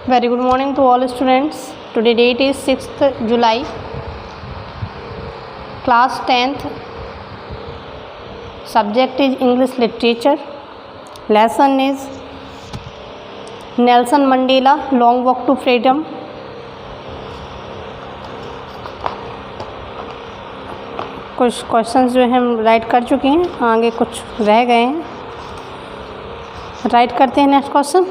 Very good morning to all students. Today date is 6th July. Class 10th. Subject is English Literature. Lesson is Nelson Mandela Long Walk to Freedom. कुछ questions जो हम right कर चुके हैं, आगे कुछ रह गए हैं, राइट करते हैं नेक्स्ट क्वेश्चन।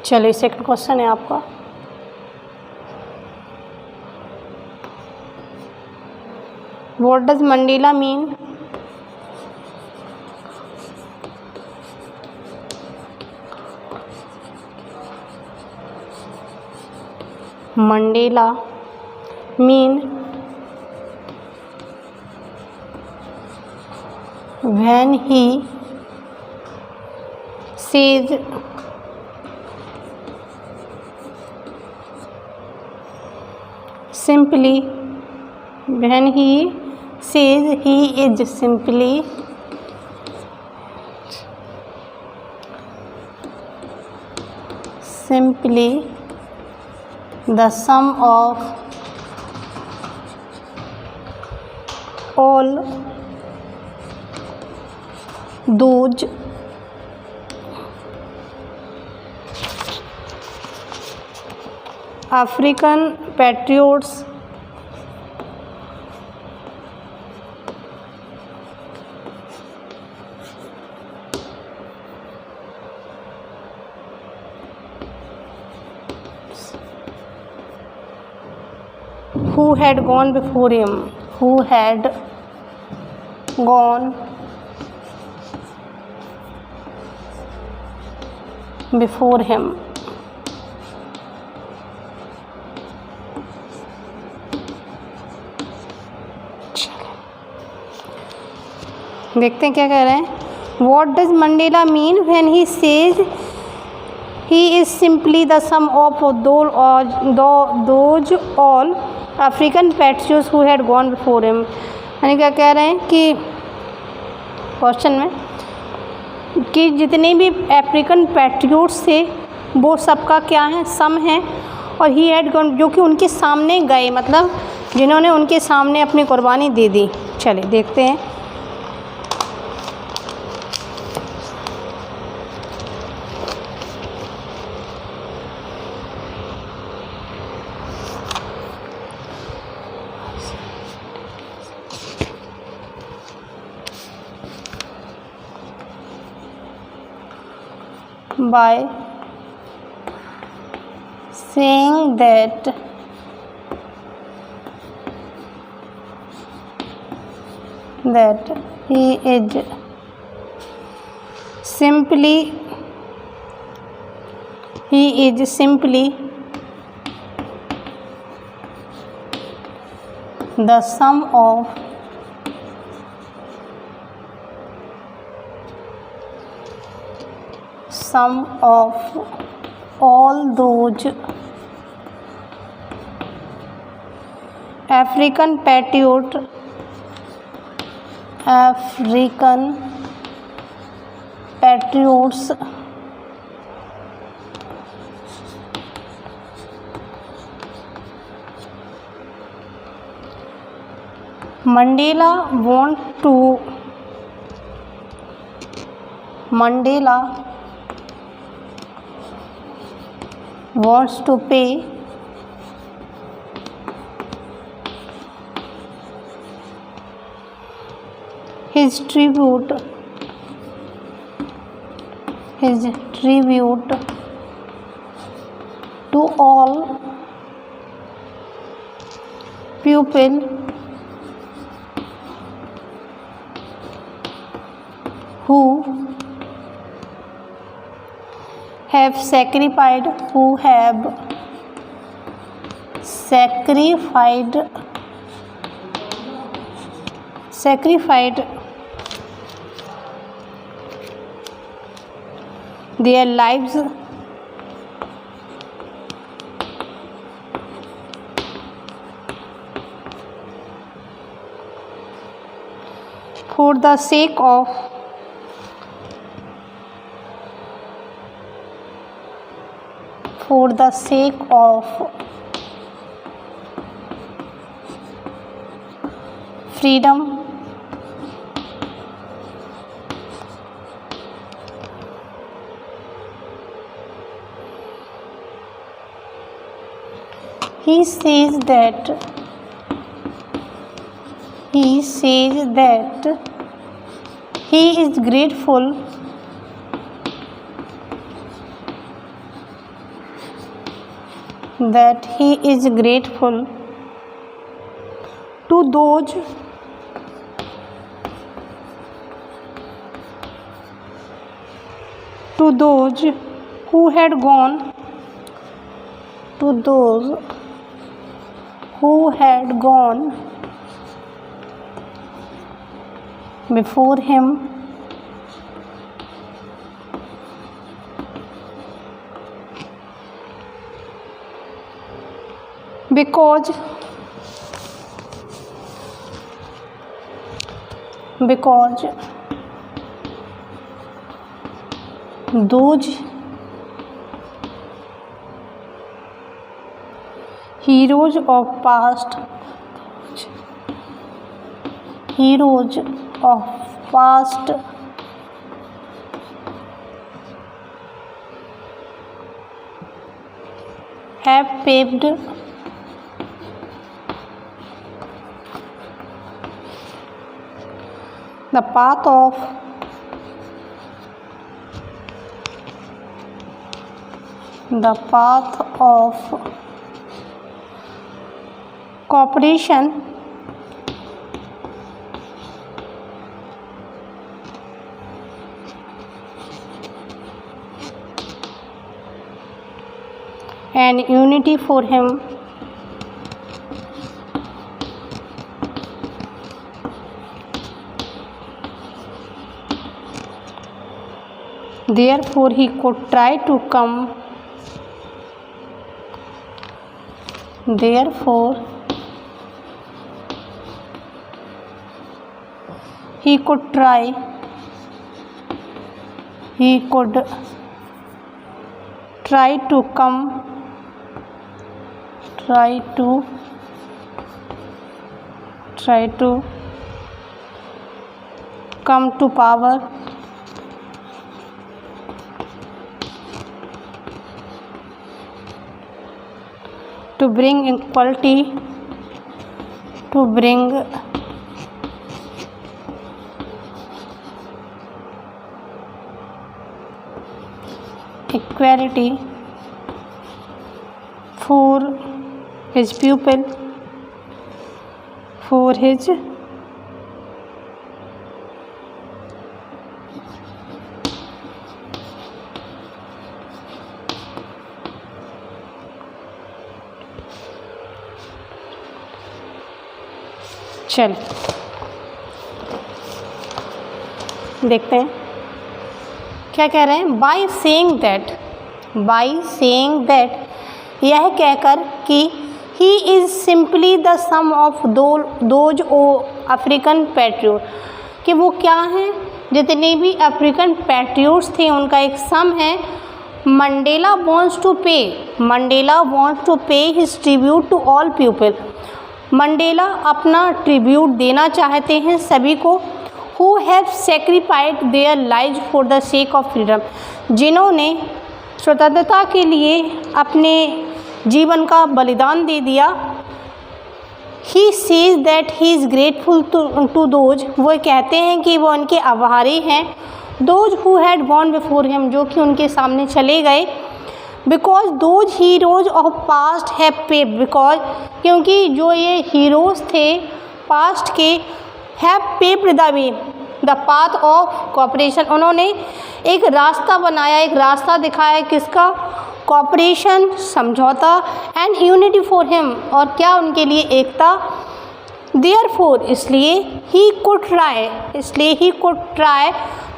चलिए सेकंड क्वेश्चन है आपका। What does Mandela mean? Mandela mean when he says simply, when he says he is simply the sum of all those African patriots who had gone before him, देखते हैं क्या कह रहे हैं। What does Mandela mean when he says he is simply the sum of those all African patriots who had gone before him? यानी क्या कह रहे हैं कि क्वेश्चन में कि जितने भी अफ्रीकन पैट्रियोट्स थे वो सबका क्या है, सम है, और ही हैड गॉन जो कि उनके सामने गए, मतलब जिन्होंने उनके सामने अपनी कुर्बानी दे दी। चलिए देखते हैं। By saying that he is simply the sum of all those African patriots Mandela wants to pay his tribute to all people who have sacrificed, who have sacrificed their lives for the sake of freedom, he says that he is grateful to those who had gone before him, because those heroes of past have paved the path of cooperation and unity for him. Therefore, he could try to come. He could try to come to power to bring equality, for his people, चल देखते हैं क्या कह रहे हैं। By saying that यह कहकर कि he is simply the sum of those oh African patriot, कि वो क्या हैं, जितने भी अफ्रीकन पैट्रियोट्स थे उनका एक सम है। Mandela wants to pay his tribute to all people, Mandela अपना ट्रिब्यूट देना चाहते हैं सभी को। Who have sacrificed their lives for the sake of freedom, जिन्होंने स्वतंत्रता के लिए अपने जीवन का बलिदान दे दिया। He says that he is grateful to those, वो कहते हैं कि वो उनके आभारी हैं। Those who had gone before him, जो कि उनके सामने चले गए। Because those heroes of past have paved, because क्योंकि जो ये हीरोज़ थे पास्ट के, have paved the way, the path of cooperation, उन्होंने एक रास्ता बनाया, एक रास्ता दिखाया किसका, कोऑपरेशन, समझौता, एंड यूनिटी फॉर हिम, और क्या उनके लिए एकता, देयरफॉर इसलिए he could try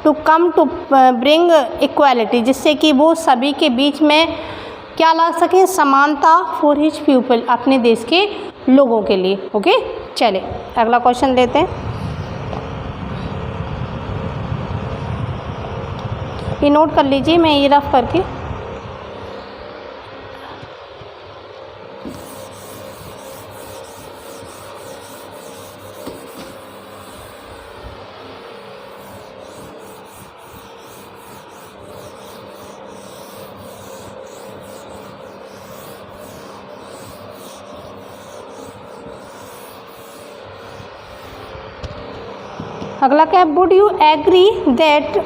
to come to bring equality, जिससे कि वो सभी के बीच में क्या ला सकें, समानता, फॉर हिज पीपल, अपने देश के लोगों के लिए। ओके, चले अगला क्वेश्चन लेते हैं। ये नोट कर लीजिए, मैं ये रफ करके अगला क्या है, would you agree that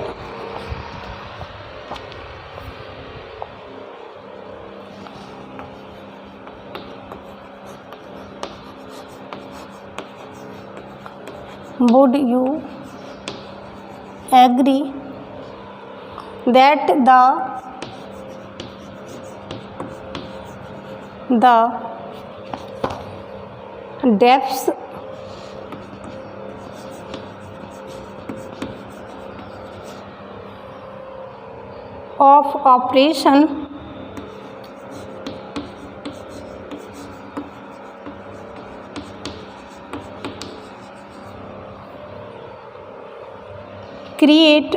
would you agree that the depths of operation create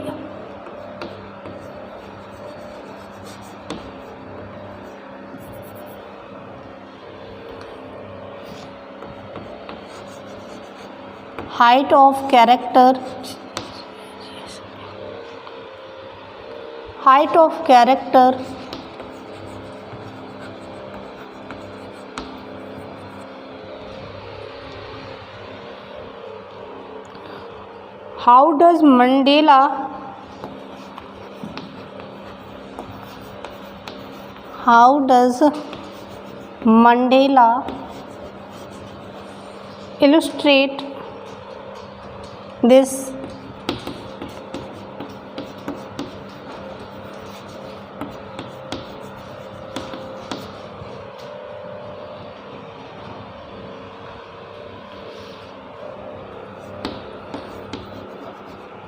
height of character how does Mandela illustrate this?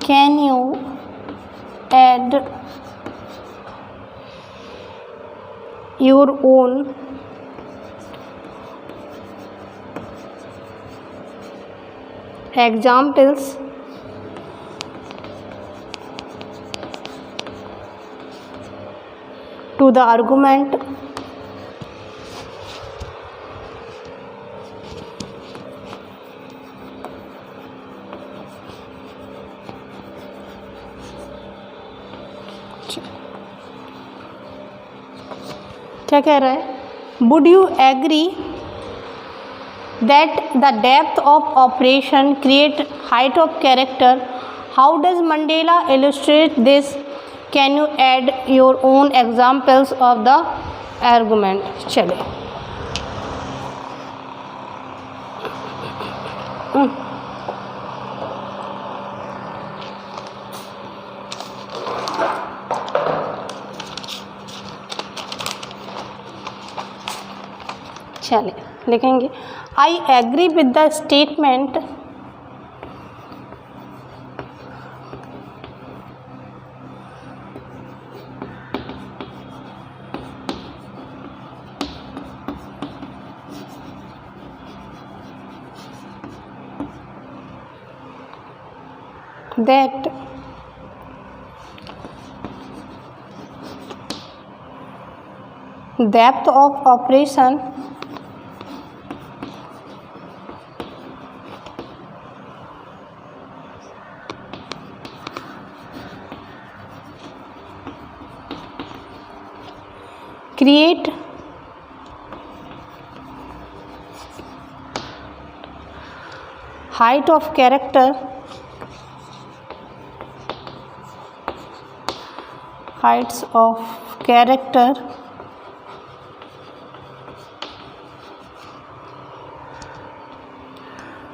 Can you add your own examples to the argument? क्या कह रहा है, would you agree that the depth of operation create height of character, how does Mandela illustrate this, can you add your own examples of the argument. चले चले लिखेंगे, I agree with the statement that depth of operation create height of character, heights of character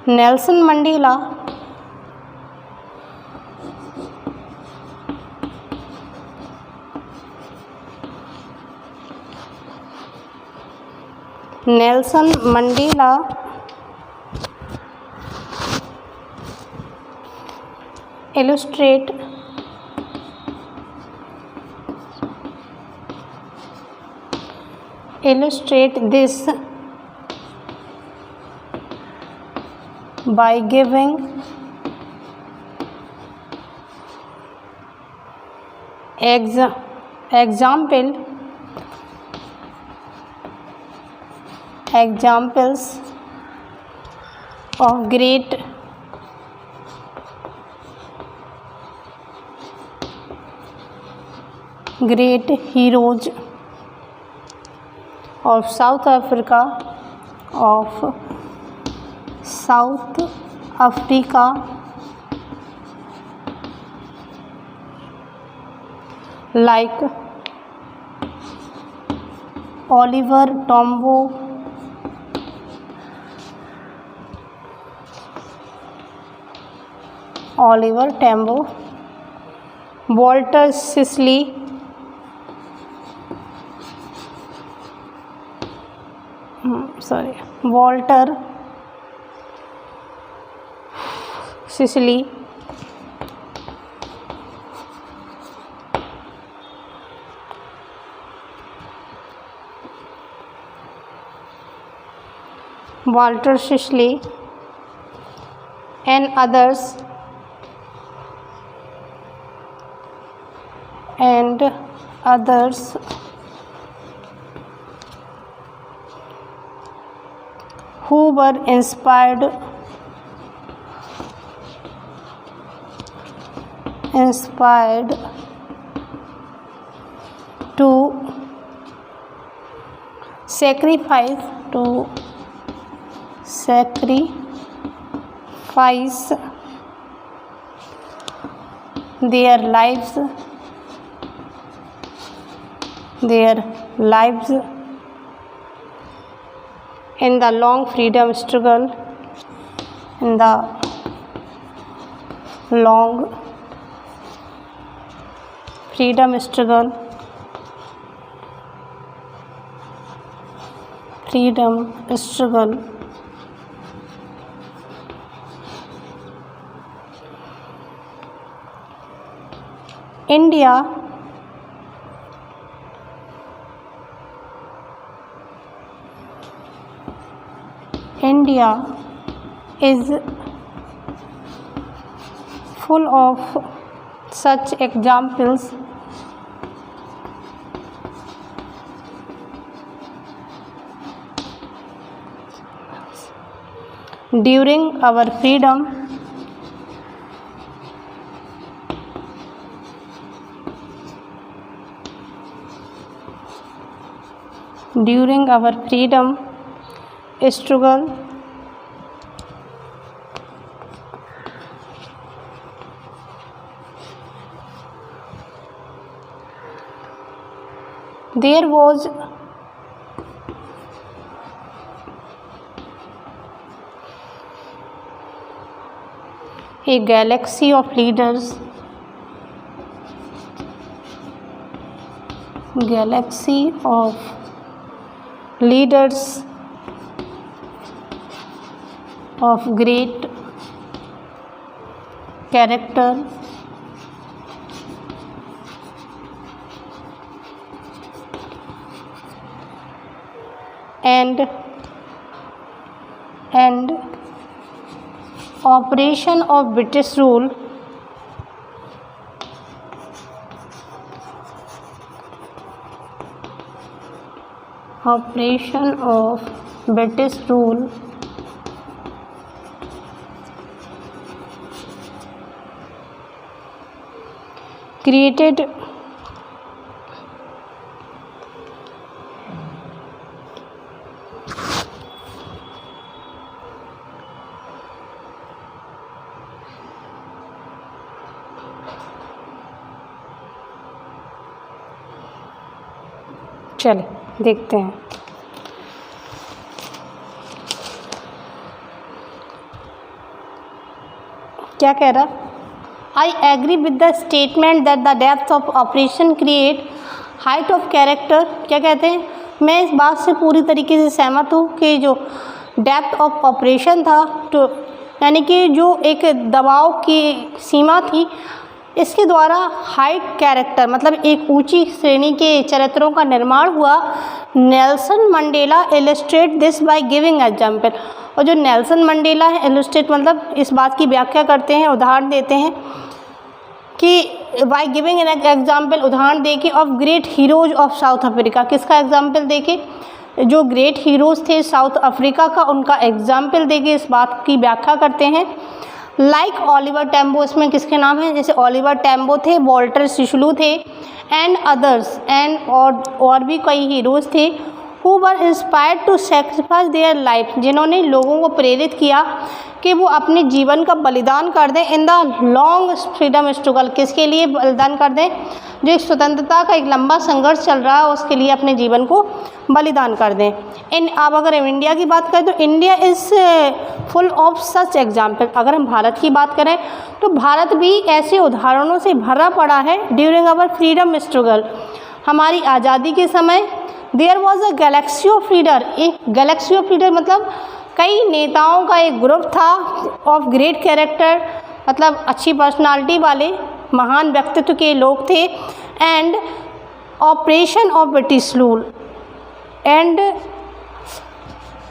Nelson Mandela Nelson Mandela illustrate this by giving examples of great heroes of South Africa like Oliver Tambo, Walter Sisley, and others who were inspired to sacrifice their lives in the long freedom struggle, India is full of such examples during our freedom struggle. There was a galaxy of leaders of great character and operation of British rule created चले देखते हैं। क्या कह रहा? I agree with the statement that the depth of operation create height of character. क्या कहते हैं? मैं इस बात से पूरी तरीके से सहमत हूँ कि जो डेप्थ ऑफ ऑपरेशन था, तो यानी कि जो एक दबाव की सीमा थी, इसके द्वारा हाइट कैरेक्टर मतलब एक ऊंची श्रेणी के चरित्रों का निर्माण हुआ। Nelson Mandela illustrate this by giving example. और जो नेल्सन मंडेला है, इलस्ट्रेट मतलब इस बात की व्याख्या करते हैं, उदाहरण देते हैं कि बाय गिविंग एन एग्जाम्पल, उदाहरण दे के of great heroes of south Africa. किसका एग्जाम्पल दे के? जो ग्रेट हीरोज़ थे साउथ अफ्रीका का, उनका एग्जाम्पल दे के इस बात की व्याख्या करते हैं। लाइक ओलिवर टैम्बो, इसमें किसके नाम हैं? जैसे ओलिवर टैम्बो थे, वॉल्टर सिसलू थे, एंड अदर्स, एंड और भी कई हीरोज़ थे who were inspired to sacrifice their life, जिन्होंने लोगों को प्रेरित किया कि वो अपने जीवन का बलिदान कर दें in the long freedom struggle. किसके लिए बलिदान कर दें? जो एक स्वतंत्रता का एक लंबा संघर्ष चल रहा है, उसके लिए अपने जीवन को बलिदान कर दें। अब अगर हम इंडिया की बात करें तो India is full of such example. अगर हम भारत की बात करें तो भारत भी ऐसे उदाहरणों से भरा पड़ा है। ड्यूरिंग आवर फ्रीडम स्ट्रगल, हमारी आज़ादी के समय, there was a galaxy of leader. एक गैलेक्सी ऑफ लीडर मतलब कई नेताओं का एक ग्रुप था, ऑफ ग्रेट कैरेक्टर मतलब अच्छी पर्सनालिटी वाले महान व्यक्तित्व के लोग थे। And operation of British rule and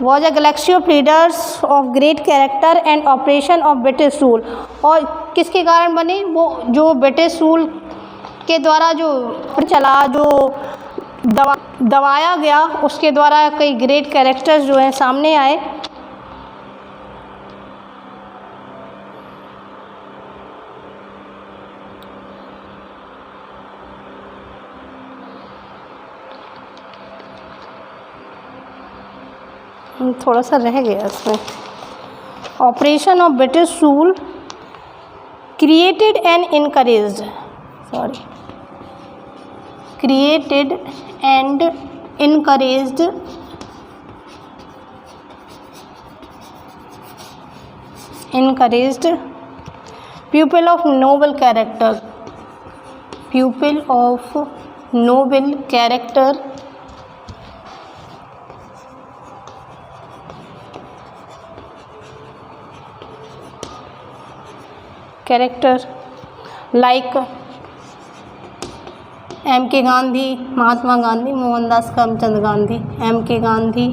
was a galaxy of leaders of great character and operation of British rule. और किसके कारण बने? वो जो ब्रिटिश रूल के द्वारा जो चला, जो दबाया गया, उसके द्वारा कई ग्रेट कैरेक्टर्स जो हैं सामने आए। थोड़ा सा रह गया इसमें। Operation of British rule created and encouraged, created and encouraged people of noble character, like M.K. Gandhi, Mahatma Gandhi, Mohandas Karamchand Gandhi, M.K. Gandhi,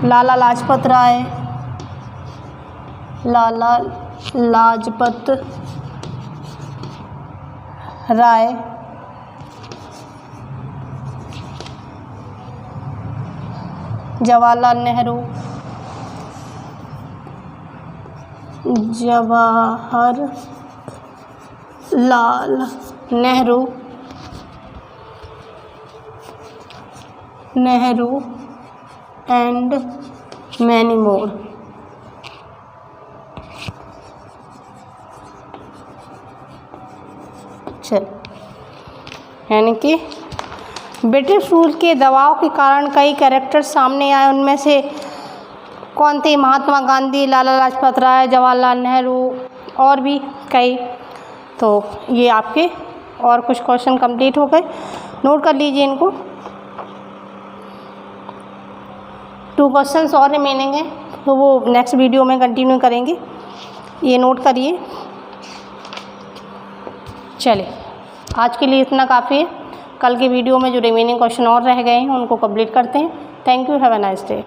Lala Lajpat Rai, Jawaharlal Nehru, and many more. चल, यानी कि ब्रिटिश रूल के दबाव के कारण कई कैरेक्टर सामने आए। उनमें से कौन थे? महात्मा गांधी, लाला लाजपत राय, जवाहरलाल नेहरू और भी कई। तो ये आपके और कुछ क्वेश्चन कंप्लीट हो गए, नोट कर लीजिए इनको। 2 क्वेश्चंस और रिमेनिंग है, तो वो नेक्स्ट वीडियो में कंटिन्यू करेंगे। ये नोट करिए। चलिए, आज के लिए इतना काफ़ी है। कल के वीडियो में जो रिमेनिंग क्वेश्चन और रह गए हैं उनको कंप्लीट करते हैं। Thank you, have a nice day.